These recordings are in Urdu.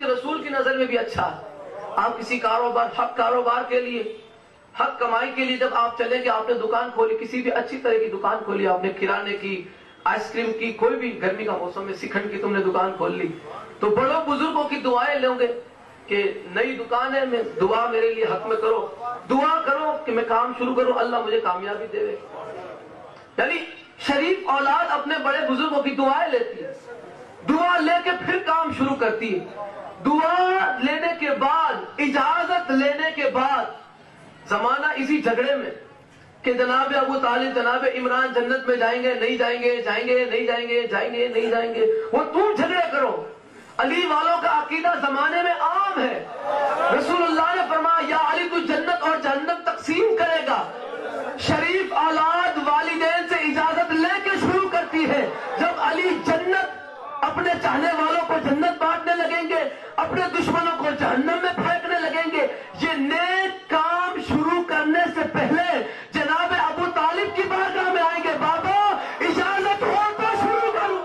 رسول کی نظر میں بھی اچھا ہے۔ آپ کسی کاروبار، حق کاروبار کے لیے، حق کمائی کے لیے جب آپ چلیں گے، آپ نے دکان کھولی، کسی بھی اچھی طرح کی دکان کھولی، آپ نے کرانے کی، آئس کریم کی، کوئی بھی گرمی کا موسم میں سکھنڈ کی تم نے دکان کھول لی، تو بڑوں بزرگوں کی دعائیں لیں گے کہ نئی دکان ہے، میں دعا میرے لیے حق میں کرو، دعا کرو کہ میں کام شروع کروں، اللہ مجھے کامیابی دے۔ یعنی شریف اولاد اپنے بڑے بزرگوں کی دعائیں لیتی ہے، دعا لے کے پھر کام شروع کرتی ہے، دعا لینے کے بعد، اجازت لینے کے بعد، زمانہ اسی جھگڑے میں کہ جناب ابو طالب، جناب عمران جنت میں جائیں گے نہیں جائیں گے، جائیں گے نہیں جائیں گے، جائیں گے نہیں جائیں گے، وہ تم جھگڑے کرو۔ علی والوں کا عقیدہ زمانے میں عام ہے، رسول اللہ نے فرمایا یا علی تو جنت اور جہنم تقسیم کرے گا۔ شریف اولاد والدین سے اجازت لے کے شروع کرتی ہے، جب علی جنت اپنے چاہنے والوں کو جنت بانٹنے لگیں گے، اپنے دشمنوں کو جہنم میں پھینکنے لگیں گے۔ یہ نیک کام شروع کرنے سے پہلے جناب ابو طالب کی بارگاہ میں آئیں گے، بابا اجازت ہو تو شروع کروں۔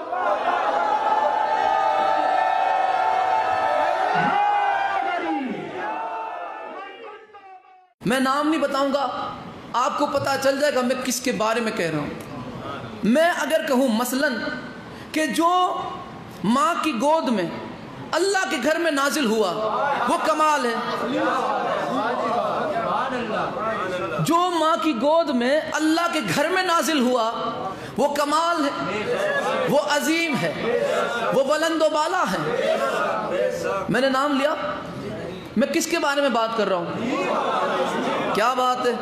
میں نام نہیں بتاؤں گا، آپ کو پتا چل جائے گا میں کس کے بارے میں کہہ رہا ہوں۔ میں اگر کہوں مثلاً کہ جو ماں کی گود میں اللہ کے گھر میں نازل ہوا وہ کمال ہے، جو ماں کی گود میں اللہ کے گھر میں نازل ہوا وہ کمال ہے، وہ عظیم ہے، وہ بلند و بالا ہے۔ میں نے نام لیا، میں کس کے بارے میں بات کر رہا ہوں؟ کیا بات ہے،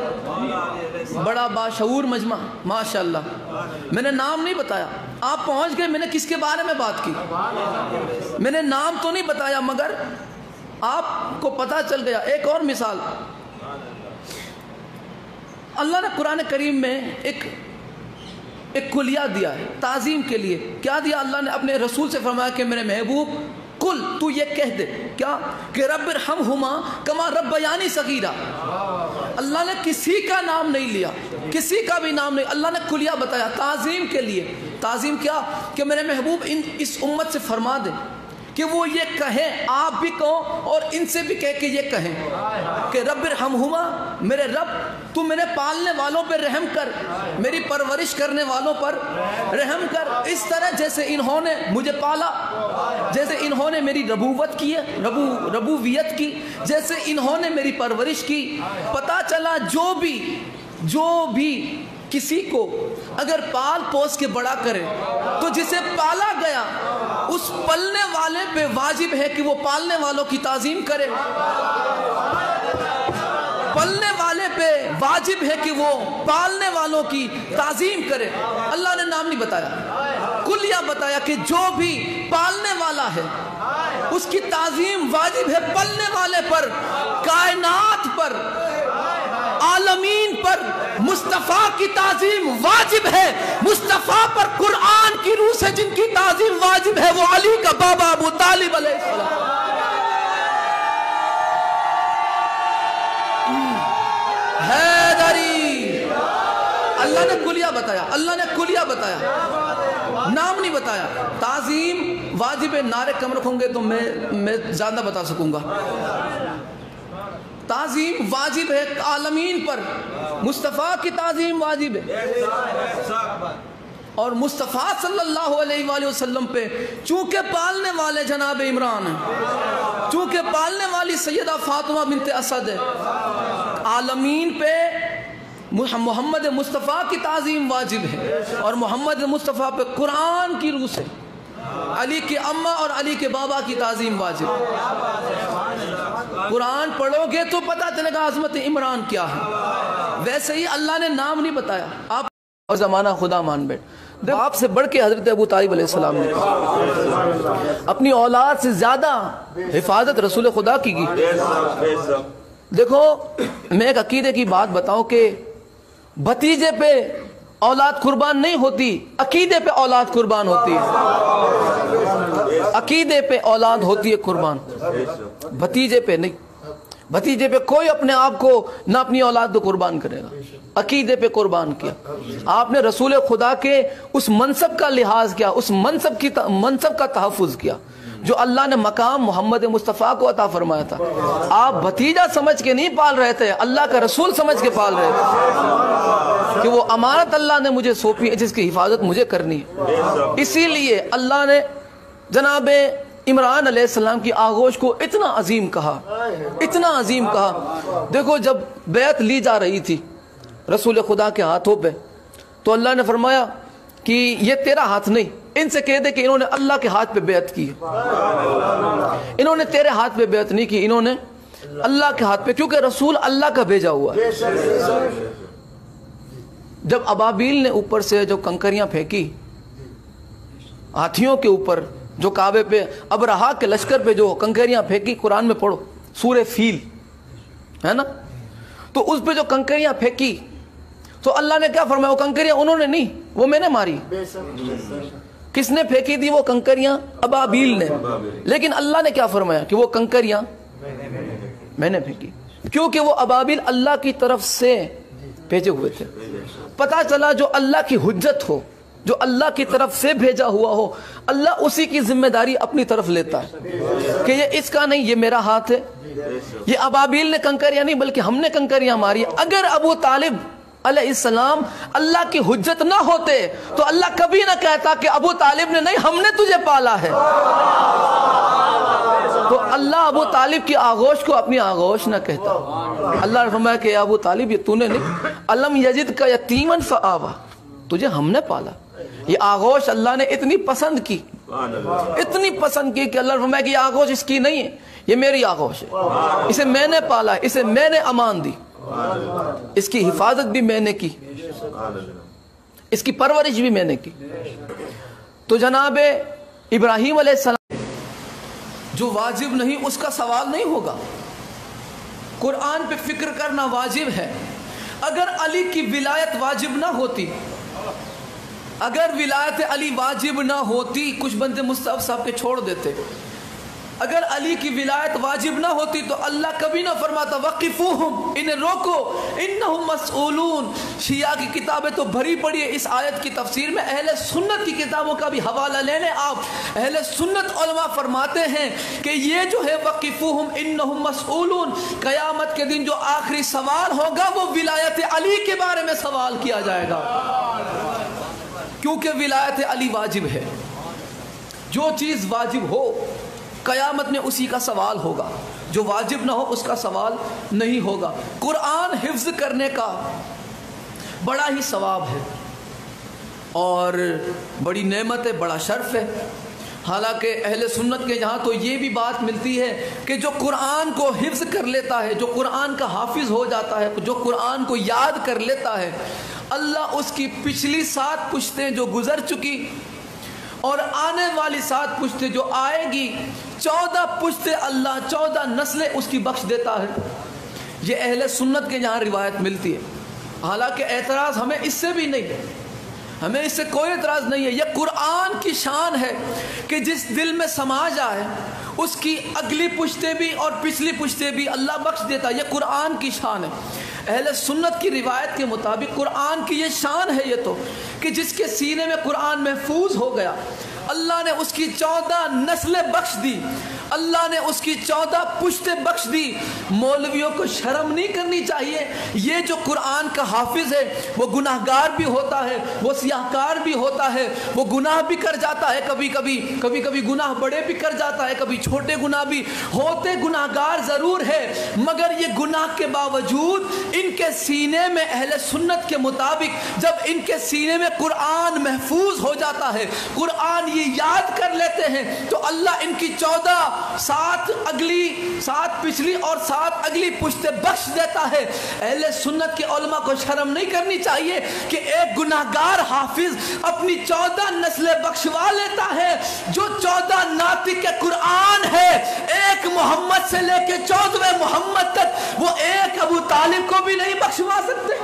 بڑا باشعور مجمع، ماشاءاللہ۔ میں نے نام نہیں بتایا، آپ پہنچ گئے، میں نے کس کے بارے میں بات کی؟ میں نے نام تو نہیں بتایا مگر آپ کو پتا چل گیا۔ ایک اور مثال، اللہ نے قرآن کریم میں ایک کلیہ دیا ہے تعظیم کے لیے۔ کیا دیا اللہ نے؟ اپنے رسول سے فرمایا کہ میرے محبوب قل، تو یہ کہہ دے کیا کہ رب ارحمہما کما ربیانی صغیرا۔ اللہ نے کسی کا نام نہیں لیا، کسی کا بھی نام نہیں، اللہ نے کلیہ بتایا تعظیم کے لیے۔ تعظیم کیا کہ میرے محبوب اس امت سے فرما دے کہ وہ یہ کہیں، آپ بھی کہو اور ان سے بھی کہہ کے یہ کہیں کہ رب ارحمہما، میرے رب تو میرے پالنے والوں پہ رحم کر، میری پرورش کرنے والوں پر رحم کر، اس طرح جیسے انہوں نے مجھے پالا، جیسے انہوں نے میری ربوت کی ہے، ربویت کی، جیسے انہوں نے میری پرورش کی۔ پتہ چلا جو بھی کسی کو اگر پال پوس کے بڑا کرے تو جسے پالا گیا اس پلنے والے پہ واجب ہے کہ وہ پالنے والوں کی تعظیم کرے، پلنے والے پہ واجب ہے کہ وہ پالنے والوں کی تعظیم کرے۔ اللہ نے نام نہیں بتایا، کلیہ بتایا کہ جو بھی پالنے والا ہے اس کی تعظیم واجب ہے، پلنے والے پر، کائنات پر، عالمین پر مصطفیٰ کی تعظیم واجب ہے۔ مصطفیٰ پر قرآن کی روح سے جن کی تعظیم واجب ہے وہ علی کا بابا ابو طالب علیہ السلام۔ حیدری، اللہ نے کلیہ بتایا، اللہ نے کلیہ بتایا، نام نہیں بتایا۔ تعظیم واجب ہے، نعرے کم رکھوں گے تو میں زیادہ بتا سکوں گا۔ تعظیم واجب ہے عالمین پر، مصطفیٰ کی تعظیم واجب ہے، اور مصطفیٰ صلی اللہ علیہ وآلہ وسلم پہ چونکہ پالنے والے جناب عمران ہیں، چونکہ پالنے والی سیدہ فاطمہ بنت اسد ہے، عالمین پہ محمد مصطفیٰ کی تعظیم واجب ہے، اور محمد مصطفیٰ پہ قرآن کی روح سے علی کی اماں اور علی کے بابا کی تعظیم واجب۔ قرآن پڑھو گے تو پتہ چلے گا عظمت عمران کیا ہے۔ ویسے ہی اللہ نے نام نہیں بتایا، آپ اور زمانہ خدا مان بیٹھ۔ آپ سے بڑھ کے حضرت ابو طالب علیہ السلام نے اپنی اولاد سے زیادہ حفاظت رسول خدا کی کی۔ دیکھو میں ایک عقیدے کی بات بتاؤں کہ بھتیجے پہ اولاد قربان نہیں ہوتی، عقیدے پہ اولاد قربان ہوتی ہے، عقیدے پہ اولاد ہوتی ہے قربان، بھتیجے پہ نہیں۔ بھتیجے پہ کوئی اپنے آپ کو نہ اپنی اولاد کو قربان کرے گا، عقیدے پہ قربان کیا۔ آپ نے رسول خدا کے اس منصب کا لحاظ کیا، اس منصب کا تحفظ کیا۔ جو اللہ نے مقام محمد مصطفیٰ کو عطا فرمایا تھا. آپ بھتیجا سمجھ کے نہیں پال رہے تھے, اللہ کا رسول سمجھ کے پال رہے تھے کہ وہ امانت اللہ نے مجھے سونپی ہے جس کی حفاظت مجھے کرنی ہے. اسی لیے اللہ نے جناب عمران علیہ السلام کی آغوش کو اتنا عظیم کہا, اتنا عظیم کہا. دیکھو جب بیعت لی جا رہی تھی رسول خدا کے ہاتھوں پہ, تو اللہ نے فرمایا کہ یہ تیرا ہاتھ نہیں, ان سے کہہ دے کہ انہوں نے اللہ کے ہاتھ پہ بیعت کی, انہوں نے تیرے ہاتھ پہ بیعت نہیں کی, انہوں نے اللہ کے ہاتھ پہ, کیونکہ رسول اللہ کا بھیجا ہوا ہے. جب ابابیل نے اوپر سے جو کنکریاں پھینکی ہاتھیوں کے اوپر, جو کعبے پہ ابرہا کے لشکر پہ جو کنکریاں پھینکی, قرآن میں پڑھو سورہ فیل ہے نا, تو اس پہ جو کنکریاں پھینکی تو اللہ نے کیا فرمایا, وہ کنکریاں انہوں نے نہیں, وہ میں نے ماری. کس نے پھینکی تھی وہ کنکریاں؟ ابابیل نے. لیکن اللہ نے کیا فرمایا کہ وہ کنکریاں میں نے پھینکی, کیونکہ وہ ابابیل اللہ کی طرف سے بھیجے ہوئے تھے. پتا چلا جو اللہ کی حجت ہو, جو اللہ کی طرف سے بھیجا ہوا ہو, اللہ اسی کی ذمہ داری اپنی طرف لیتا ہے کہ یہ اس کا نہیں, یہ میرا ہاتھ ہے. یہ ابابیل نے کنکریاں نہیں بلکہ ہم نے کنکریاں ماری. اگر ابو طالب علیہ السلام اللہ کی حجت نہ ہوتے تو اللہ کبھی نہ کہتا کہ ابو طالب نے نہیں, ہم نے تجھے پالا ہے. تو اللہ ابو طالب کی آغوش کو اپنی آغوش نہ کہتا. اللہ نے فرمایا کہ ابو طالب یہ تو نے نہیں, علم یجد کا یتیمن فآوا, تجھے ہم نے پالا. یہ آغوش اللہ نے اتنی پسند کی, اتنی پسند کی کہ اللہ نے فرمایا کہ یہ آغوش اس کی نہیں ہے, یہ میری آغوش ہے, اسے میں نے پالا, اسے میں نے امان دی, اس کی حفاظت بھی میں نے کی, اس کی پرورش بھی میں نے کی. تو جناب ابراہیم علیہ السلام جو واجب نہیں اس کا سوال نہیں ہوگا. قرآن پہ فکر کرنا واجب ہے. اگر علی کی ولایت واجب نہ ہوتی, اگر ولایت علی واجب نہ ہوتی, کچھ بندے مصطفیٰ صاحب کے چھوڑ دیتے, اگر علی کی ولایت واجب نہ ہوتی تو اللہ کبھی نہ فرماتا وقفوہم, انہیں روکو, انہم مسئولون. شیعہ کی کتابیں تو بھری پڑی ہے اس آیت کی تفسیر میں, اہل سنت کی کتابوں کا بھی حوالہ لے لیں آپ. اہل سنت علماء فرماتے ہیں کہ یہ جو ہے وقفوہم انہم مسئولون, قیامت کے دن جو آخری سوال ہوگا وہ ولایت علی کے بارے میں سوال کیا جائے گا, کیونکہ ولایت علی واجب ہے. جو چیز واجب ہو قیامت میں اسی کا سوال ہوگا, جو واجب نہ ہو اس کا سوال نہیں ہوگا. قرآن حفظ کرنے کا بڑا ہی ثواب ہے اور بڑی نعمت ہے, بڑا شرف ہے. حالانکہ اہل سنت کے یہاں تو یہ بھی بات ملتی ہے کہ جو قرآن کو حفظ کر لیتا ہے, جو قرآن کا حافظ ہو جاتا ہے, جو قرآن کو یاد کر لیتا ہے, اللہ اس کی پچھلی 7 پشتیں جو گزر چکی اور آنے والی 7 پشتیں جو آئے گی, 14 پشتیں اللہ 14 نسلیں اس کی بخش دیتا ہے. یہ اہل سنت کے یہاں روایت ملتی ہے. حالانکہ اعتراض ہمیں اس سے بھی نہیں ہے, ہمیں اس سے کوئی اعتراض نہیں ہے. یہ قرآن کی شان ہے کہ جس دل میں سما جائے اس کی اگلی پشتیں بھی اور پچھلی پشتیں بھی اللہ بخش دیتا ہے. یہ قرآن کی شان ہے. اہل سنت کی روایت کے مطابق قرآن کی یہ شان ہے یہ تو کہ جس کے سینے میں قرآن محفوظ ہو گیا, اللہ نے اس کی 14 نسلیں بخش دی, اللہ نے اس کی 14 پشتیں بخش دی. مولویوں کو شرم نہیں کرنی چاہیے. یہ جو قرآن کا حافظ ہے وہ گناہگار بھی ہوتا ہے, وہ سیاہکار بھی ہوتا ہے, وہ گناہ بھی کر جاتا ہے, کبھی کبھی گناہ بڑے بھی کر جاتا ہے, کبھی چھوٹے گناہ بھی ہوتے. گناہگار ضرور ہے مگر یہ گناہ کے باوجود ان کے سینے میں اہل سنت کے مطابق جب ان کے سینے میں قرآن محفوظ ہو جاتا ہے, قرآن یہ یاد کر لیتے ہیں, تو اللہ ان کی 14 7 اگلی 7 پچھلی اور 7 اگلی پشتیں بخش دیتا ہے. اہل سنت کے علماء کو شرم نہیں کرنی چاہیے کہ ایک گناہگار حافظ اپنی 14 نسلیں بخشوا لیتا ہے. جو 14 ناطق قرآن ہے, ایک محمد سے لے کے 14ویں محمد تک, وہ ایک ابو طالب کو بھی نہیں بخشوا سکتے.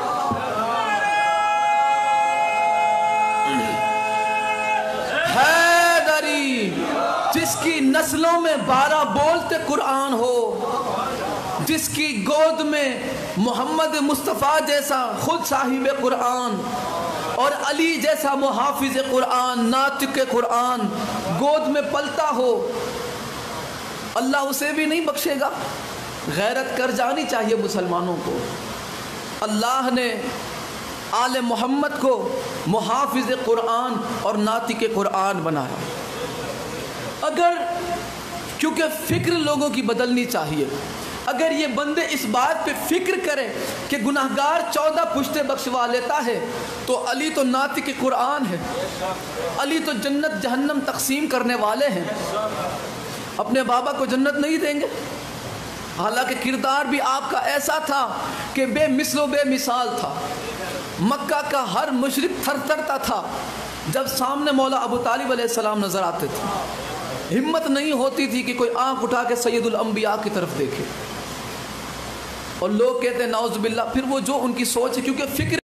حیدری جس کی نسلوں میں 12 بولتے قرآن ہو, جس کی گود میں محمد مصطفیٰ جیسا خود صاحب قرآن اور علی جیسا محافظ قرآن, ناطق قرآن گود میں پلتا ہو, اللہ اسے بھی نہیں بخشے گا۔ غیرت کر جانی چاہیے مسلمانوں کو۔ اللہ نے آل محمد کو محافظ قرآن اور ناطق قرآن بنایا۔ اگر کیونکہ فکر لوگوں کی بدلنی چاہیے، اگر یہ بندے اس بات پہ فکر کریں کہ گناہگار 14 پشتے بخشوا لیتا ہے تو علی تو ناطق قرآن ہے، علی تو جنت جہنم تقسیم کرنے والے ہیں، اپنے بابا کو جنت نہیں دیں گے؟ حالانکہ کردار بھی آپ کا ایسا تھا کہ بے مثل و بے مثال تھا۔ مکہ کا ہر مشرک تھر تھرتا تھا جب سامنے مولا ابو طالب علیہ السلام نظر آتے تھے۔ ہمت نہیں ہوتی تھی کہ کوئی آنکھ اٹھا کے سید الانبیاء کی طرف دیکھے، اور لوگ کہتے ہیں نعوذ باللہ، پھر وہ جو ان کی سوچ ہے، کیونکہ فکر